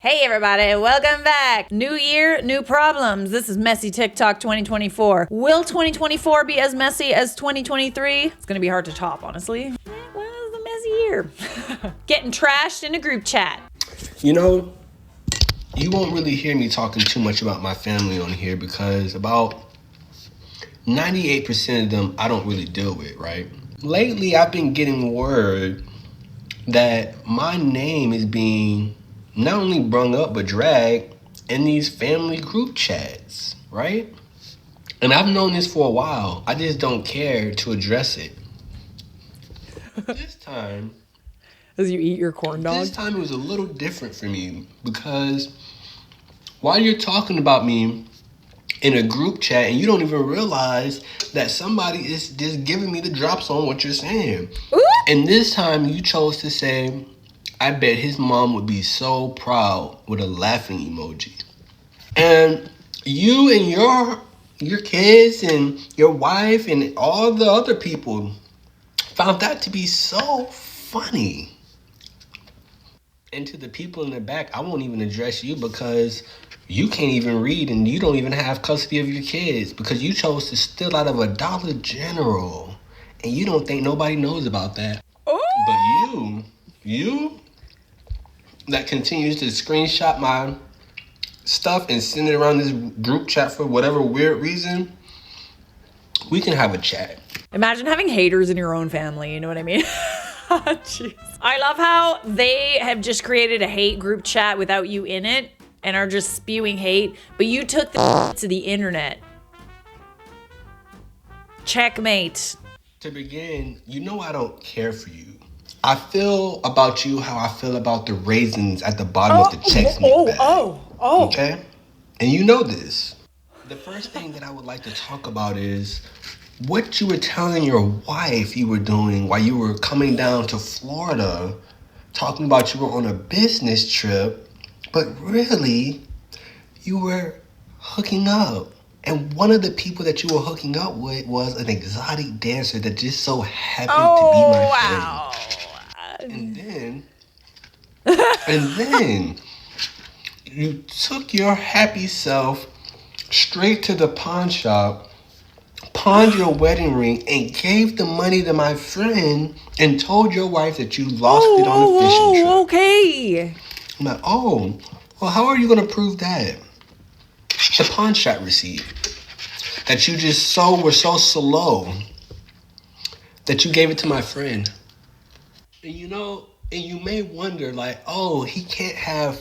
Hey everybody, welcome back. New year, new problems. This is Messy TikTok 2024. Will 2024 be as messy as 2023? It's gonna be hard to top, honestly. It was a messy year. Getting trashed in a group chat. You know, you won't really hear me talking too much about my family on here because about 98% of them I don't really deal with, right? Lately, I've been getting word that my name is being not only brung up but dragged in these family group chats, right? And I've known this for a while. I just don't care to address it. This time, As you eat your corn dog. This time it was a little different for me because while you're talking about me in a group chat and you don't even realize that somebody is just giving me the drops on what you're saying. Ooh. And this time you chose to say, I bet his mom would be so proud, with a laughing emoji. And you and your kids and your wife and all the other people found that to be so funny. And to the people in the back, I won't even address you because you can't even read and you don't even have custody of your kids because you chose to steal out of a Dollar General and you don't think nobody knows about that. Ooh. But you that continues to screenshot my stuff and send it around this group chat for whatever weird reason, we can have a chat. Imagine having haters in your own family, you know what I mean? Jeez. I love how they have just created a hate group chat without you in it and are just spewing hate, but you took the to the internet. Checkmate. To begin, you know I don't care for you. I feel about you how I feel about the raisins at the bottom of the Chex Mix bag. Okay? And you know this. The first thing that I would like to talk about is what you were telling your wife you were doing while you were coming down to Florida, talking about you were on a business trip, but really, you were hooking up. And one of the people that you were hooking up with was an exotic dancer that just so happened to be my wow. friend. And then you took your happy self straight to the pawn shop, pawned your wedding ring, and gave the money to my friend and told your wife that you lost it on a fishing trip. Okay. I'm like, well, how are you going to prove that? The pawn shop receipt. That you just were so slow that you gave it to my friend. And you may wonder, like, he can't have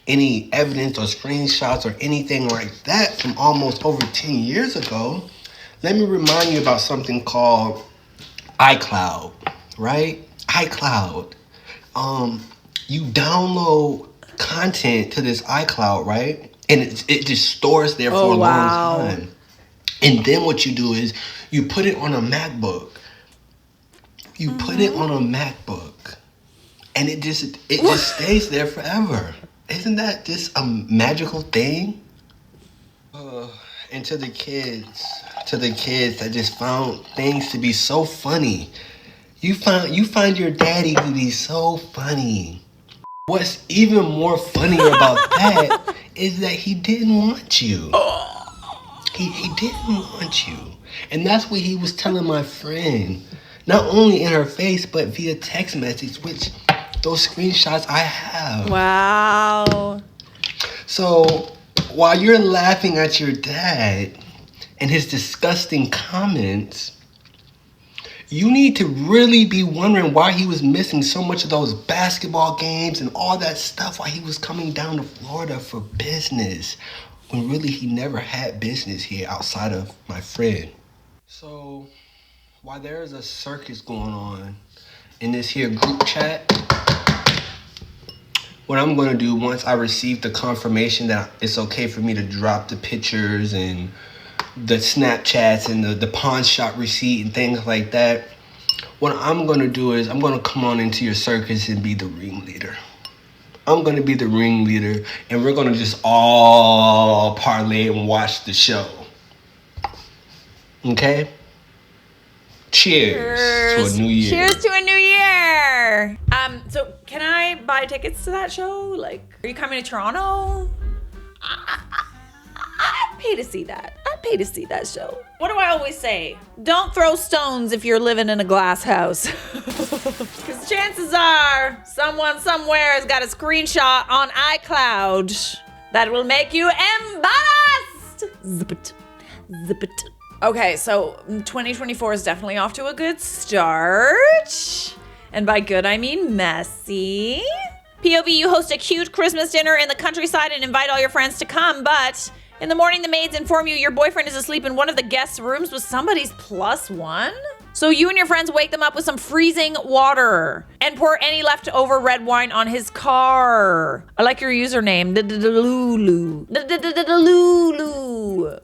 any evidence or screenshots or anything like that from almost over 10 years ago. Let me remind you about something called iCloud, right? iCloud. You download content to this iCloud, right? And it just stores there for a long time. And then what you do is you put it on a MacBook. Put it on a MacBook. And it just stays there forever. Isn't that just a magical thing? And to the kids that just found things to be so funny. You find your daddy to be so funny. What's even more funny about that is that he didn't want you. He didn't want you. And that's what he was telling my friend. Not only in her face, but via text message, which those screenshots I have. Wow. So while you're laughing at your dad and his disgusting comments, you need to really be wondering why he was missing so much of those basketball games and all that stuff while he was coming down to Florida for business, when really he never had business here outside of my friend. So while there is a circus going on in this here group chat, what I'm going to do once I receive the confirmation that it's okay for me to drop the pictures and the Snapchats and the pawn shop receipt and things like that, what I'm going to do is I'm going to come on into your circus and be the ringleader. I'm going to be the ringleader, and we're going to just all parlay and watch the show. Okay? Cheers to a new year. Cheers to a new year. So can I buy tickets to that show? Like, Are you coming to Toronto? I'd pay to see that. I'd pay to see that show. What do I always say? Don't throw stones if you're living in a glass house. Because chances are someone somewhere has got a screenshot on iCloud that will make you embarrassed. Zip it. Zip it. Okay, so 2024 is definitely off to a good start. And by good, I mean messy. POV, you host a cute Christmas dinner in the countryside and invite all your friends to come, but in the morning the maids inform you your boyfriend is asleep in one of the guest rooms with somebody's +1? So you and your friends wake them up with some freezing water and pour any leftover red wine on his car. I like your username, Delulu. Delulu.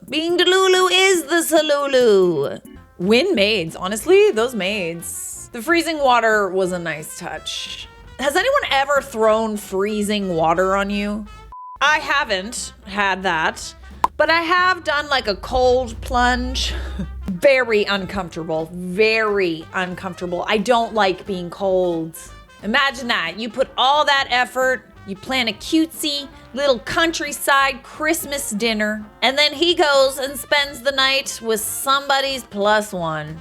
Being Delulu is the Salulu. Win maids, honestly, those maids. The freezing water was a nice touch. Has anyone ever thrown freezing water on you? I haven't had that, but I have done like a cold plunge. Very uncomfortable, very uncomfortable. I don't like being cold. Imagine that. You put all that effort, you plan a cutesy little countryside Christmas dinner, and then he goes and spends the night with somebody's +1.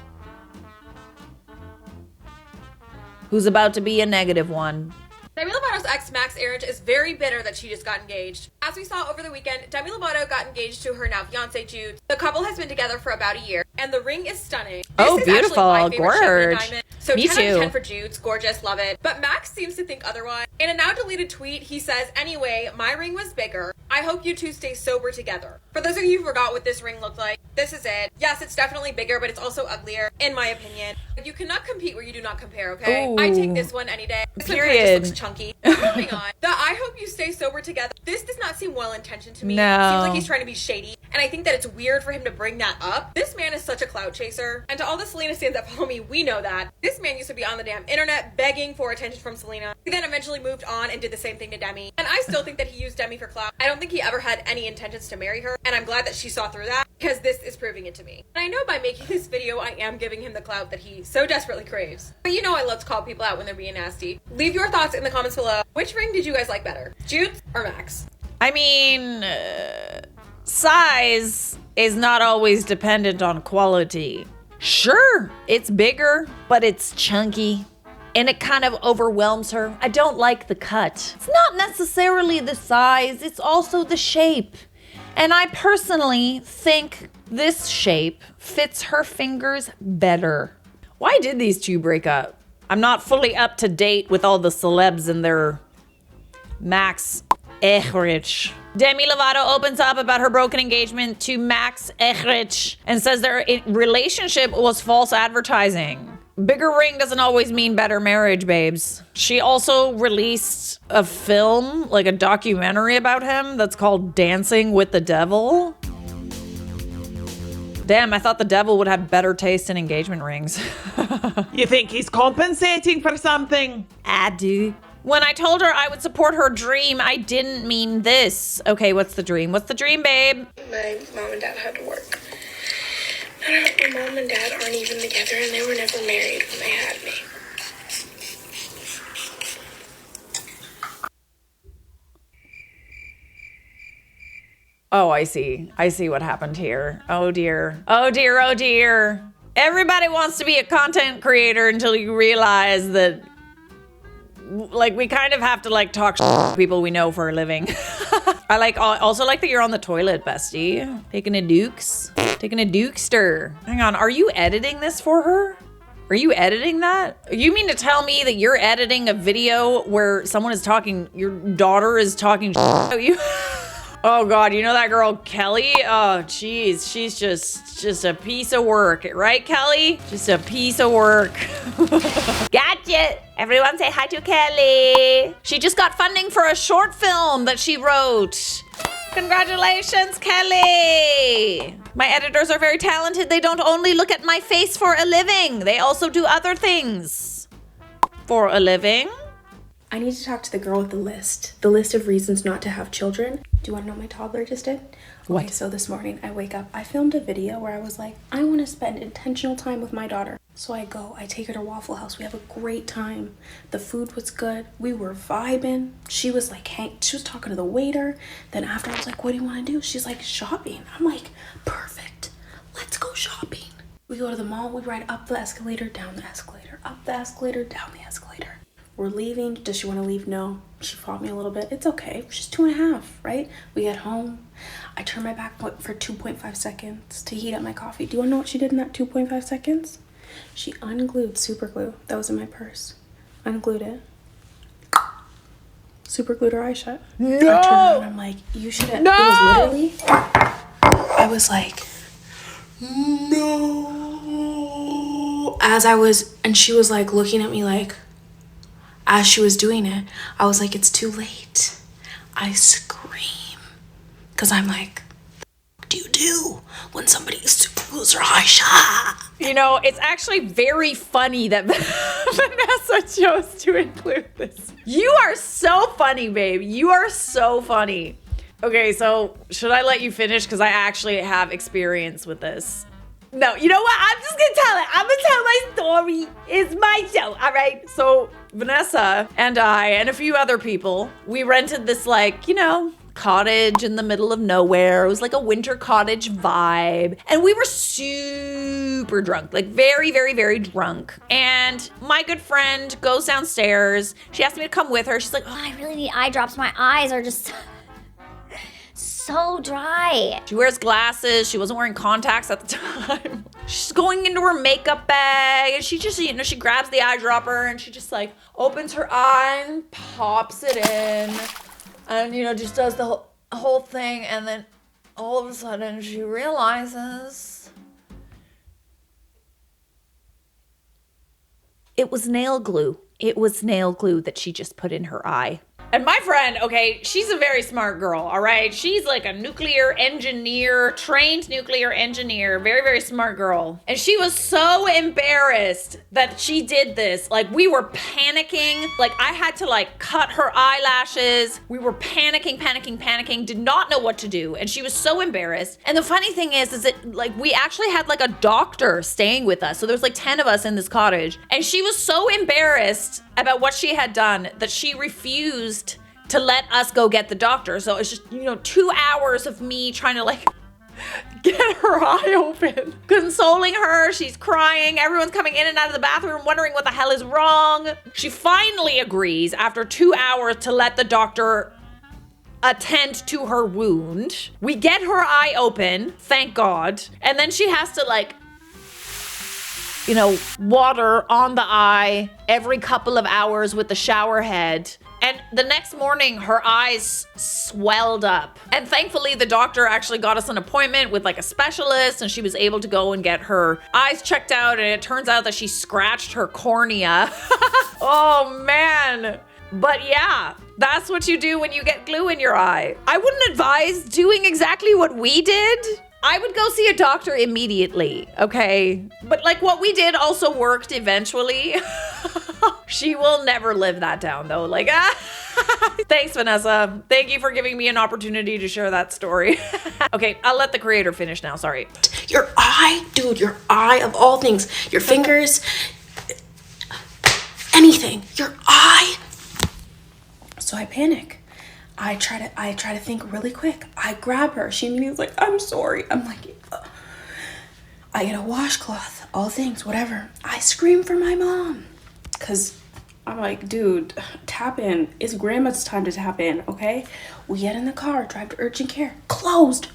Who's about to be a -1. Demi Lovato's ex, Max Aarons, is very bitter that she just got engaged. As we saw over the weekend, Demi Lovato got engaged to her now fiancé, Jude. The couple has been together for about a year, and the ring is stunning. Oh, this beautiful. Is actually my favorite Gorge. diamond. So Me 10 too. out of 10 for Jude's. Gorgeous, love it. But Max seems to think otherwise. In a now deleted tweet, he says, anyway, my ring was bigger. I hope you two stay sober together. For those of you who forgot what this ring looked like, this is it. Yes, it's definitely bigger, but it's also uglier, in my opinion. You cannot compete where you do not compare, okay? Ooh. I take this one any day. This one Period. kinda just looks chunky. Moving on. The I hope you stay sober together. This does not seem well-intentioned to me. No. It seems like he's trying to be shady. And I think that it's weird for him to bring that up. This man is such a clout chaser. And to all the Selena fans that follow me, we know that. This man used to be on the damn internet begging for attention from Selena. He then eventually moved on and did the same thing to Demi. And I still think that he used Demi for clout. I don't think he ever had any intentions to marry her. And I'm glad that she saw through that, because this is proving it to me. And I know by making this video, I am giving him the clout that he so desperately craves. But you know I love to call people out when they're being nasty. Leave your thoughts in the comments below. Which ring did you guys like better? Jude's or Max? I mean, size is not always dependent on quality. Sure, it's bigger, but it's chunky. And it kind of overwhelms her. I don't like the cut. It's not necessarily the size, it's also the shape. And I personally think this shape fits her fingers better. Why did these two break up? I'm not fully up to date with all the celebs and their Max Aarons. Demi Lovato opens up about her broken engagement to Max Aarons and says their relationship was false advertising. Bigger ring doesn't always mean better marriage, babes. She also released a film, like a documentary about him that's called Dancing with the Devil. Damn, I thought the devil would have better taste in engagement rings. You think he's compensating for something? I do. When I told her I would support her dream, I didn't mean this. Okay, what's the dream? What's the dream, babe? My mom and dad had to work. My mom and dad aren't even together, and they were never married when they had me. Oh, I see. I see what happened here. Oh dear. Oh dear, oh dear. Everybody wants to be a content creator until you realize that, like, we kind of have to, like, talk to people we know for a living. I also like that you're on the toilet, bestie. Taking a dukester. Hang on, are you editing this for her? Are you editing that? You mean to tell me that you're editing a video where someone is talking, your daughter is talking about you? Oh God, you know that girl Kelly? Oh jeez, she's just a piece of work, right Kelly? Just a piece of work. Gotcha! Everyone say hi to Kelly. She just got funding for a short film that she wrote. Congratulations, Kelly! My editors are very talented. They don't only look at my face for a living, they also do other things for a living. I need to talk to the girl with the list of reasons not to have children. Do you want to know what my toddler just did? What? Okay, so this morning I wake up, I filmed a video where I was like, I want to spend intentional time with my daughter. So I take her to Waffle House. We have a great time. The food was good. We were vibing. She was like, she was talking to the waiter. Then after I was like, what do you want to do? She's like, shopping. I'm like, perfect. Let's go shopping. We go to the mall. We ride up the escalator, down the escalator, up the escalator, down the escalator. We're leaving. Does she want to leave? No. She fought me a little bit. It's okay. She's 2.5, right? We get home. I turn my back for 2.5 seconds to heat up my coffee. Do you want to know what she did in that 2.5 seconds? She unglued super glue that was in my purse. Unglued it. Super glued her eye shut. No! I turned around, I'm like, you should have. No! It was literally, I was like, no. And she was like looking at me like, as she was doing it, I was like, it's too late. I scream. Because I'm like, what do you do when somebody super glues their eye shut? You know, it's actually very funny that Vanessa chose to include this. You are so funny, babe. You are so funny. Okay, so should I let you finish? Because I actually have experience with this. No, you know what? I'm just gonna tell it. I'm gonna tell my story. It's my show, all right? So Vanessa and I and a few other people, we rented this cottage in the middle of nowhere. It was like a winter cottage vibe. And we were super drunk, like very, very, very drunk. And my good friend goes downstairs. She asked me to come with her. She's like, oh, I really need eye drops. My eyes are just so dry. she wears glasses. She wasn't wearing contacts at the time. She's going into her makeup bag and she just, she grabs the eyedropper and she just like opens her eye and pops it in and, just does the whole thing. And then all of a sudden she realizes it was nail glue. It was nail glue that she just put in her eye. And my friend, okay, she's a very smart girl, all right? She's like a nuclear engineer, trained nuclear engineer, very, very smart girl. And she was so embarrassed that she did this. Like, we were panicking. Like, I had to like cut her eyelashes. We were panicking, did not know what to do. And she was so embarrassed. And the funny thing is that like we actually had like a doctor staying with us. So there was like 10 of us in this cottage. And she was so embarrassed about what she had done that she refused to let us go get the doctor. So it's just, 2 hours of me trying to like get her eye open, consoling her. She's crying. Everyone's coming in and out of the bathroom wondering what the hell is wrong. She finally agrees after 2 hours to let the doctor attend to her wound. We get her eye open, thank God. And then she has to like, water on the eye every couple of hours with the shower head. And the next morning, her eyes swelled up. And thankfully, the doctor actually got us an appointment with like a specialist and she was able to go and get her eyes checked out. And it turns out that she scratched her cornea. Oh man. But yeah, that's what you do when you get glue in your eye. I wouldn't advise doing exactly what we did. I would go see a doctor immediately, okay? But like what we did also worked eventually. She will never live that down though. Like, thanks, Vanessa. Thank you for giving me an opportunity to share that story. Okay, I'll let the creator finish now, sorry. Your eye, dude, your eye of all things. Your fingers, anything, your eye. So I panic. I try to think really quick. I grab her. She immediately was like, I'm sorry. I'm like, I get a washcloth, all things, whatever. I scream for my mom. Because I'm like, dude, tap in. It's grandma's time to tap in, okay? We get in the car, drive to urgent care. Closed.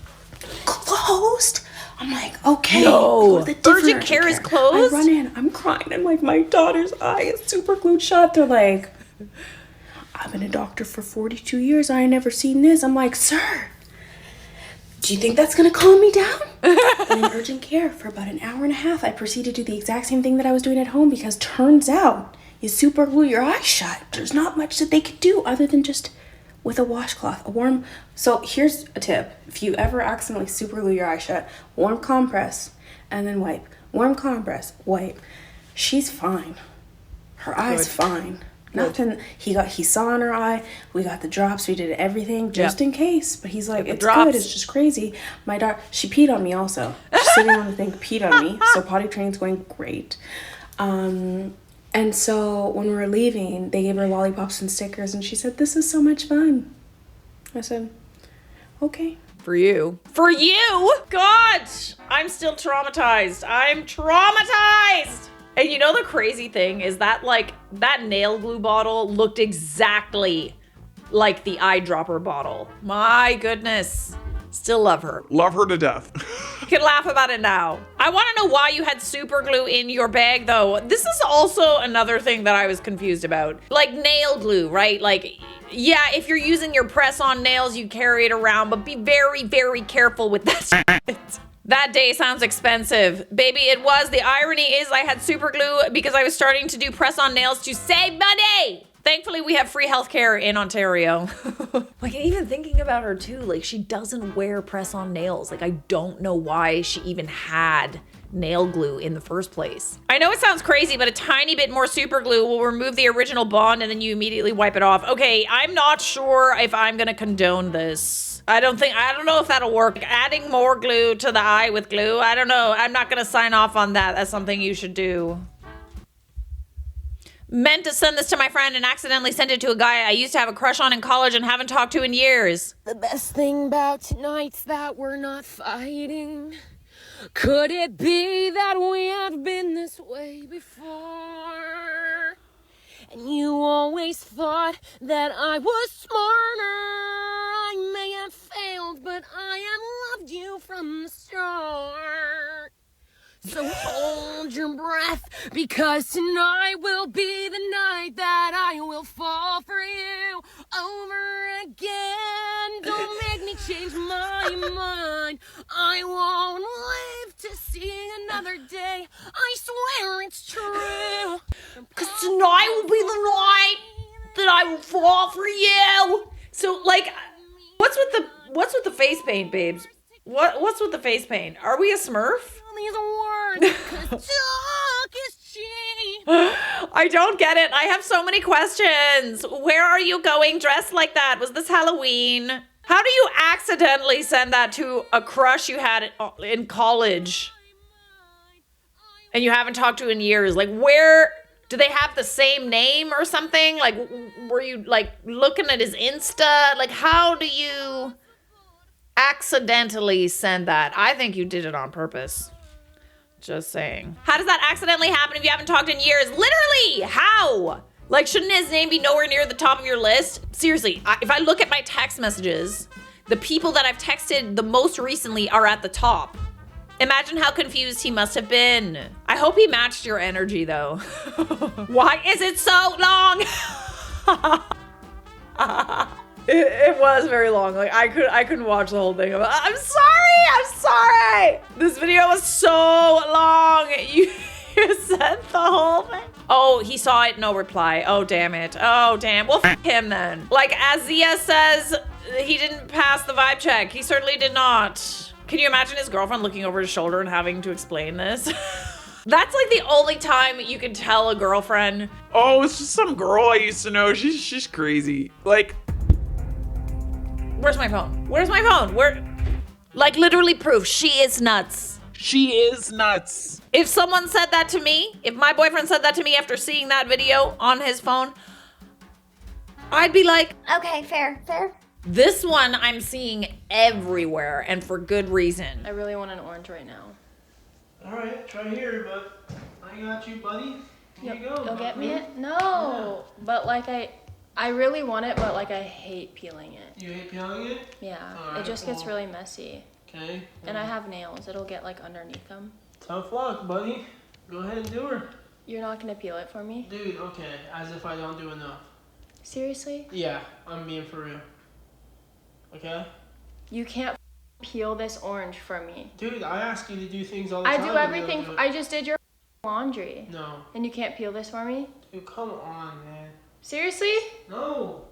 I'm like, okay. No, go to the urgent care is closed? I run in. I'm crying. I'm like, my daughter's eye is super glued shut. They're like, I've been a doctor for 42 years. I ain't never seen this. I'm like, sir, do you think that's going to calm me down? And in urgent care for about an hour and a half, I proceeded to do the exact same thing that I was doing at home because turns out you super glue your eyes shut. There's not much that they could do other than just with a washcloth, a warm. So here's a tip. If you ever accidentally super glue your eye shut, warm compress and then wipe. Warm compress, wipe. She's fine. Her eye's fine. Nothing. He saw in her eye. We got the drops. We did everything just in case. But he's like, it's drops. good. It's just crazy. My daughter, she peed on me also. She's sitting on the thing, peed on me. So potty training's going great. And so when we were leaving, they gave her lollipops and stickers, and she said, "This is so much fun." I said, "Okay." For you. For you? God, I'm still traumatized. I'm traumatized. And you know the crazy thing is that like that nail glue bottle looked exactly like the eyedropper bottle. My goodness. Still love her. Love her to death. You can laugh about it now. I want to know why you had super glue in your bag though. This is also another thing that I was confused about. Like nail glue, right? Like, yeah, if you're using your press-on nails, you carry it around, but be very, very careful with that shit. That day sounds expensive. Baby, it was. The irony is I had super glue because I was starting to do press-on nails to save money. Thankfully, we have free healthcare in Ontario. Like, even thinking about her too, like she doesn't wear press-on nails. Like, I don't know why she even had nail glue in the first place. I know it sounds crazy, but a tiny bit more super glue will remove the original bond and then you immediately wipe it off. Okay, I'm not sure if I'm gonna condone this. I don't know if that'll work. Adding more glue to the eye with glue, I don't know. I'm not gonna sign off on that. That's something you should do. Meant to send this to my friend and accidentally sent it to a guy I used to have a crush on in college and haven't talked to in years. The best thing about tonight's that we're not fighting. Could it be that we have been this way before? And you always thought that I was smarter. I may have failed, but I have loved you from the start. So hold your breath, because tonight will be the night that I will fall for you over again. Don't make me change my mind. I won't live to see another day. I swear it's true. 'Cause tonight will be the night that I will fall for you. So, like, what's with the face paint, babes? What's with the face paint? Are we a Smurf? These words, 'cause talk is cheap. I don't get it. I have so many questions. Where are you going dressed like that? Was this Halloween? How do you accidentally send that to a crush you had in college and you haven't talked to in years? Like, where do they have the same name or something? Like, were you like looking at his Insta? Like, how do you accidentally send that? I think you did it on purpose. Just saying. How does that accidentally happen if you haven't talked in years? Literally, how? Like, shouldn't his name be nowhere near the top of your list? Seriously, if I look at my text messages, the people that I've texted the most recently are at the top. Imagine how confused he must have been. I hope he matched your energy though. Why is it so long? It was very long. Like I couldn't watch the whole thing. I'm sorry. This video was so long. You sent the whole thing. Oh, he saw it, no reply. Oh, damn it. Oh, damn. Well, f him then. Like Azia says, he didn't pass the vibe check. He certainly did not. Can you imagine his girlfriend looking over his shoulder and having to explain this? That's like the only time you can tell a girlfriend. Oh, it's just some girl I used to know. She's crazy. Like, where's my phone? Where? Like, literally proof. She is nuts. she is nuts. If someone said that to me, if my boyfriend said that to me after seeing that video on his phone, I'd be like, Okay, fair. this one I'm seeing everywhere and for good reason. I really want an orange right now. All right, try here, but I got you, buddy. Here you go. You'll get me it? No, but like I really want it, but like I hate peeling it. You hate peeling it? Yeah, All right, it just gets well, really messy. Okay. And I have nails, it'll get like underneath them. Tough luck, buddy. Go ahead and do her. You're not gonna peel it for me? Dude, okay, as if I don't do enough. Seriously? Yeah, I'm being for real. Okay? You can't peel this orange for me. Dude, I ask you to do things all the I time. do and you everything, don't do it. I just did your laundry. No. And you can't peel this for me? Dude, come on, man. Seriously? No.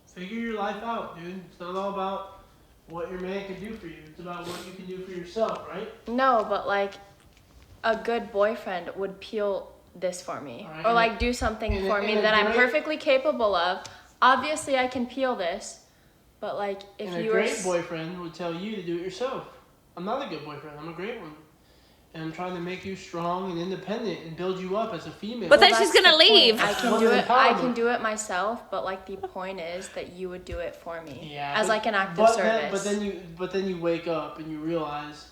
Figure your life out, dude. It's not all about what your man can do for you. It's about what you can do for yourself, right? No, but like, a good boyfriend would peel this for me, Alright, or like do something for me that I'm perfectly capable of. Obviously, I can peel this, but like if and you a were great boyfriend would tell you to do it yourself. I'm not a good boyfriend. I'm a great one. And I'm trying to make you strong and independent and build you up as a female. But then she's gonna leave. I can do it. I can do it myself. But like the point is that you would do it for me as like an act of service. But then you wake up and you realize,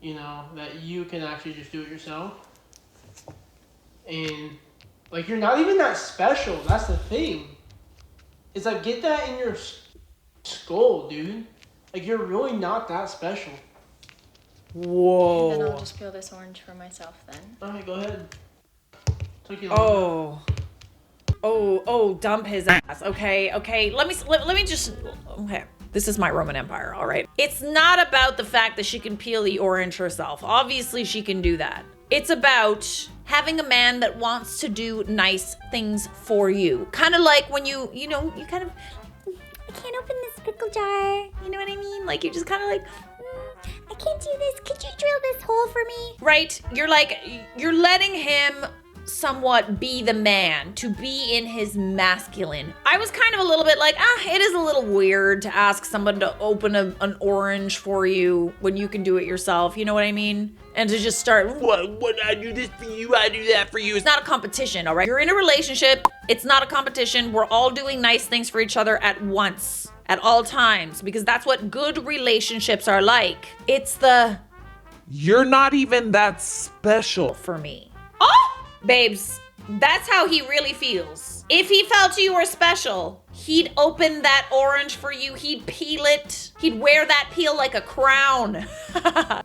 you know, that you can actually just do it yourself. And like you're not even that special. That's the thing. It's like get that in your skull, dude. Like you're really not that special. Whoa. And then I'll just peel this orange for myself then. Alright, go ahead. Oh, dump his ass. Okay. Let me just, okay. This is my Roman Empire, all right? It's not about the fact that she can peel the orange herself. Obviously, she can do that. It's about having a man that wants to do nice things for you. Kind of like when you kind of, I can't open this pickle jar. you know what I mean? Like, you're just kind of like, I can't do this. Could you drill this hole for me? right? You're letting him somewhat be the man, to be in his masculine. I was kind of a little bit like, it is a little weird to ask someone to open an orange for you when you can do it yourself. You know what I mean? And to just start, what, I do this for you, I do that for you. It's not a competition, all right? You're in a relationship. It's not a competition. We're all doing nice things for each other at once, at all times, because that's what good relationships are like. It's the, You're not even that special. for me. Oh! Babes, that's how he really feels. If he felt you were special, he'd open that orange for you. He'd peel it. He'd wear that peel like a crown.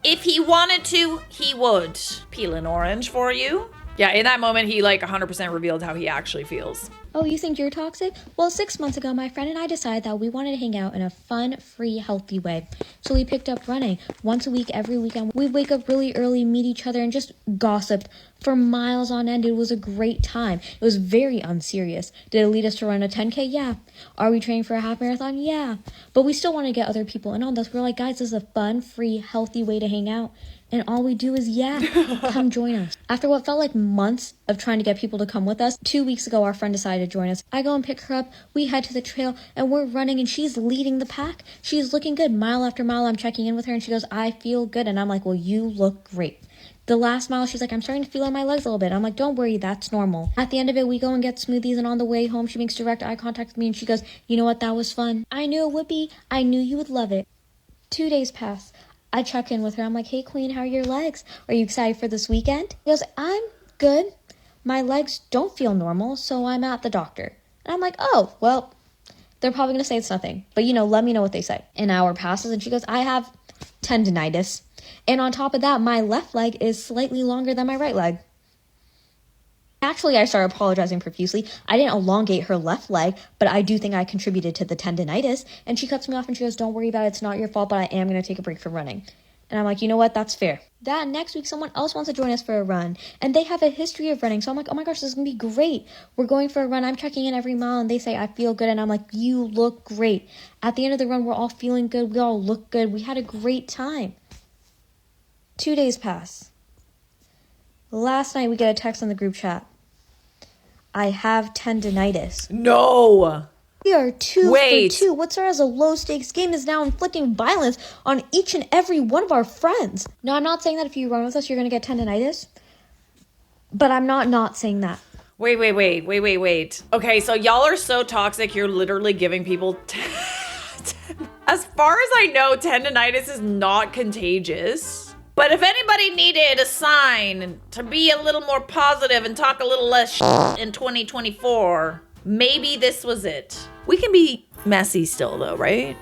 If he wanted to, he would peel an orange for you. Yeah, in that moment, he like 100% revealed how he actually feels. Oh, you think you're toxic? Well, 6 months ago, my friend and I decided that we wanted to hang out in a fun, free, healthy way. So we picked up running. Once a week, every weekend, we'd wake up really early, meet each other, and just gossiped for miles on end. It was a great time. It was very unserious. Did it lead us to run a 10K? Yeah. Are we training for a half marathon? Yeah. But we still want to get other people in on this. We're like, guys, this is a fun, free, healthy way to hang out. And all we do is, come join us. After what felt like months of trying to get people to come with us, 2 weeks ago, our friend decided to join us. I go and pick her up. We head to the trail, and we're running, and she's leading the pack. She's looking good. Mile after mile, I'm checking in with her, and she goes, I feel good. And I'm like, well, you look great. The last mile, she's like, I'm starting to feel on my legs a little bit. I'm like, don't worry, that's normal. At the end of it, we go and get smoothies, and on the way home, she makes direct eye contact with me, and she goes, you know what, that was fun. I knew it would be. I knew you would love it. 2 days pass. I check in with her. I'm like, hey, Queen, how are your legs? Are you excited for this weekend? She goes, I'm good. My legs don't feel normal, so I'm at the doctor. And I'm like, oh, well, they're probably going to say it's nothing. But, let me know what they say. An hour passes, and she goes, I have tendinitis. And on top of that, my left leg is slightly longer than my right leg. Actually, I started apologizing profusely. I didn't elongate her left leg, but I do think I contributed to the tendinitis. And she cuts me off and she goes, don't worry about it. It's not your fault, but I am going to take a break from running. And I'm like, you know what? That's fair. That next week, someone else wants to join us for a run. And they have a history of running. So I'm like, oh my gosh, this is going to be great. We're going for a run. I'm checking in every mile and they say, I feel good. And I'm like, you look great. At the end of the run, we're all feeling good. We all look good. We had a great time. 2 days pass. Last night, we get a text on the group chat. I have tendinitis. No. We are 2 for 2. What started as a low-stakes game is now inflicting violence on each and every one of our friends. No, I'm not saying that if you run with us, you're going to get tendinitis. But I'm not saying that. Wait. Okay, so y'all are so toxic, you're literally giving people... As far as I know, tendinitis is not contagious. But if anybody needed a sign to be a little more positive and talk a little less shit in 2024, maybe this was it. We can be messy still though, right?